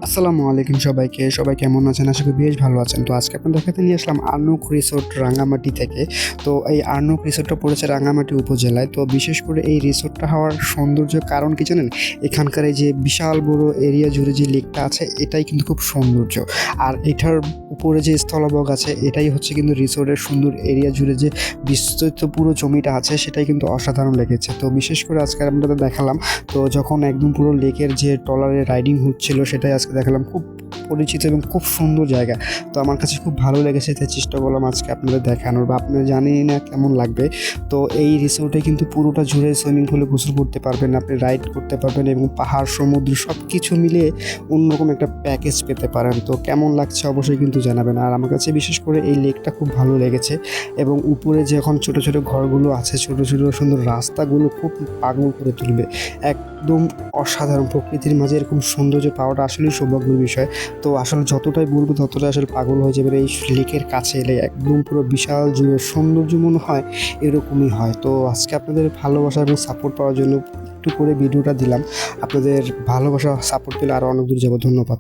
আসসালামু আলাইকুম সবাই কেমন আছেন? আশা করি বেশ ভালো আছেন। তো আজকে আপনাদের দেখাতে নিয়ে আসলাম আর্নুক রিসোর্ট রাঙামাটি থেকে। তো এই আর্নুক রিসোর্টটা পড়েছে রাঙামাটি উপজেলায়। তো বিশেষ করে এই রিসোর্টটা হওয়ার সৌন্দর্যের কারণ কি জানেন? এখানকার এই যে বিশাল বড় এরিয়া জুড়ে যে লেকটা আছে এটাই কিন্তু খুব সৌন্দর্য। আর এটার উপরে যে স্থলভাগ আছে এটাই হচ্ছে কিন্তু রিসোর্টের সুন্দর এরিয়া জুড়ে যে বিস্তৃত পুরো জমিটা আছে সেটাই কিন্তু অসাধারণ লেগেছে। তো বিশেষ করে আজকে আপনাদের দেখালাম। তো যখন একদম পুরো লেকের যে ট্রলারে রাইডিং হচ্ছিল সেটাই আজকে দেখালাম। খুব পরিচিত এবং খুব সুন্দর জায়গা। তো আমার কাছে খুব ভালো লেগেছে, তাই চেষ্টা করলাম আজকে আপনাদের দেখানোর, বা আপনারা জানি না কেমন লাগবে। তো এই রিসোর্টে কিন্তু পুরোটা জুড়ে সুইমিং পুলে গোসল করতে পারবেন, আপনি রাইড করতে পারবেন এবং পাহাড় সমুদ্র সব কিছু মিলিয়ে অন্যরকম একটা প্যাকেজ পেতে পারেন। তো কেমন লাগছে অবশ্যই কিন্তু জানাবেন। আর আমার কাছে বিশেষ করে এই লেকটা খুব ভালো লেগেছে এবং উপরে যে এখন ছোটো ছোটো ঘরগুলো আছে, ছোটো ছোটো সুন্দর রাস্তাগুলো খুব পাগল করে তুলবে। একদম অসাধারণ, প্রকৃতির মাঝে এরকম সৌন্দর্য পাওয়াটা আসলেই সৌভাগ্যের বিষয়। তো আসলে যতটাই বলবো ততটাই আসলে পাগল হয়ে যাবে। এই লেকের কাছে এলে একদম পুরো বিশাল জুড়ে সৌন্দর্য মনে হয় এরকমই হয়। তো আজকে আপনাদের ভালোবাসা এবং সাপোর্ট পাওয়ার জন্য একটু করে ভিডিওটা দিলাম। আপনাদের ভালোবাসা সাপোর্ট পেলে আরও অনেক দূর যাবো। ধন্যবাদ।